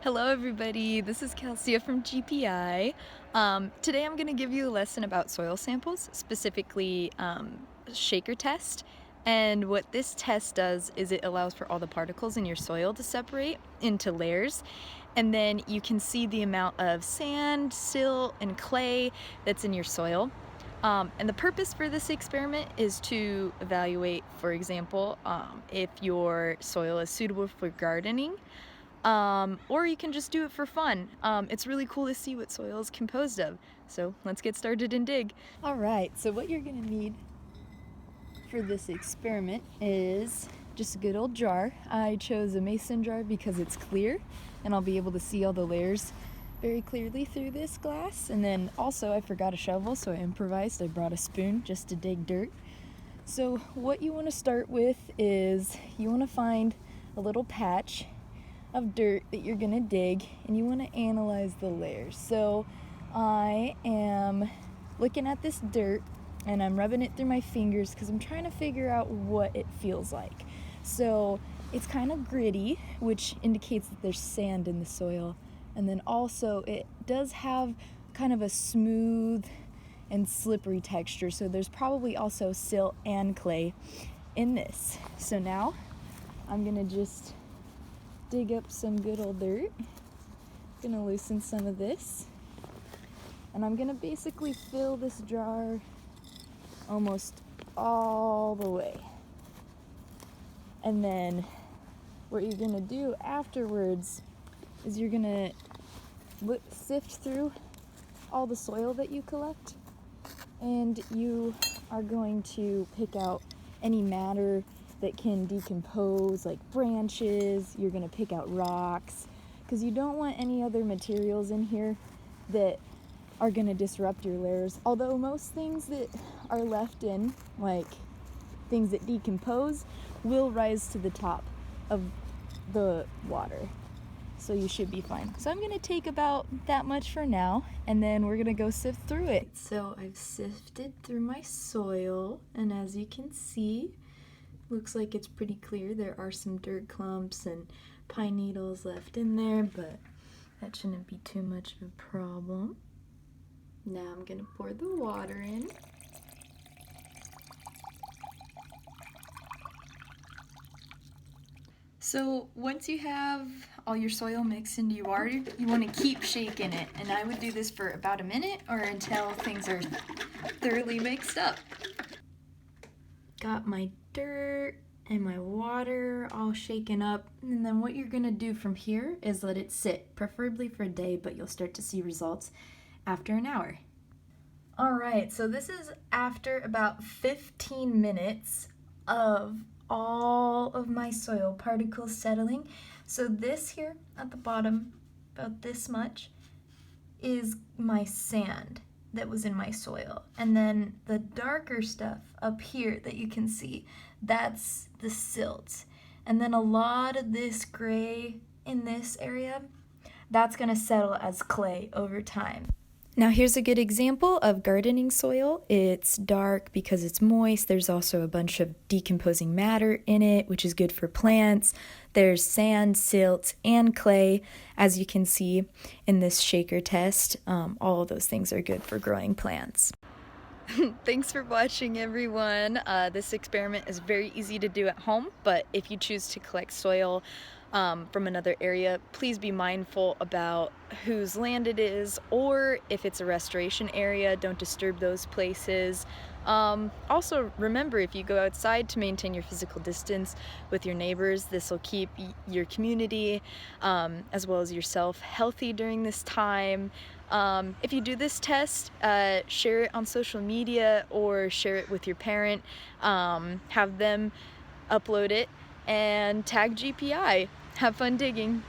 Hello everybody, this is Glacier from GPI. Today I'm going to give you a lesson about soil samples, specifically shaker test. And what this test does is it allows for all the particles in your soil to separate into layers. And then you can see the amount of sand, silt, and clay that's in your soil. And the purpose for this experiment is to evaluate, for example, if your soil is suitable for gardening. Or you can just do it for fun. It's really cool to see what soil is composed of. So let's get started and dig. Alright, so what you're gonna need for this experiment is just a good old jar. I chose a mason jar because it's clear and I'll be able to see all the layers very clearly through this glass. And then also I forgot a shovel, so I improvised. I brought a spoon just to dig dirt. So what you want to start with is you want to find a little patch of dirt that you're gonna dig, and you want to analyze the layers. So I am looking at this dirt and I'm rubbing it through my fingers because I'm trying to figure out what it feels like. So it's kind of gritty, which indicates that there's sand in the soil, and then also it does have kind of a smooth and slippery texture, so there's probably also silt and clay in this. So now I'm gonna just dig up some good old dirt. Gonna loosen some of this, and I'm gonna basically fill this jar almost all the way. And then what you're gonna do afterwards is you're gonna sift through all the soil that you collect, and you are going to pick out any matter that can decompose, like branches. You're gonna pick out rocks because you don't want any other materials in here that are gonna disrupt your layers. Although most things that are left in, like things that decompose, will rise to the top of the water. So you should be fine. So I'm gonna take about that much for now, and then we're gonna go sift through it. So I've sifted through my soil, and as you can see, looks like it's pretty clear. There are some dirt clumps and pine needles left in there, but that shouldn't be too much of a problem. Now I'm gonna pour the water in. So once you have all your soil mixed into your water, you want to keep shaking it, and I would do this for about a minute or until things are thoroughly mixed up. Got my dirt and my water all shaken up, and then what you're gonna do from here is let it sit, preferably for a day, but you'll start to see results after an hour. Alright, so this is after about 15 minutes of all of my soil particles settling. So this here at the bottom, about this much, is my sand that was in my soil, and then the darker stuff up here that you can see, that's the silt, and then a lot of this gray in this area, that's going to settle as clay over time. Now here's a good example of gardening soil. It's dark because it's moist. There's also a bunch of decomposing matter in it, which is good for plants. There's sand, silt, and clay, as you can see in this shaker test. All of those things are good for growing plants. Thanks for watching, everyone. This experiment is very easy to do at home, but if you choose to collect soil from another area, please be mindful about whose land it is, or if it's a restoration area, don't disturb those places. Also remember, if you go outside, to maintain your physical distance with your neighbors. This will keep your community as well as yourself healthy during this time. If you do this test, share it on social media or share it with your parent. Have them upload it and tag GPI. Have fun digging.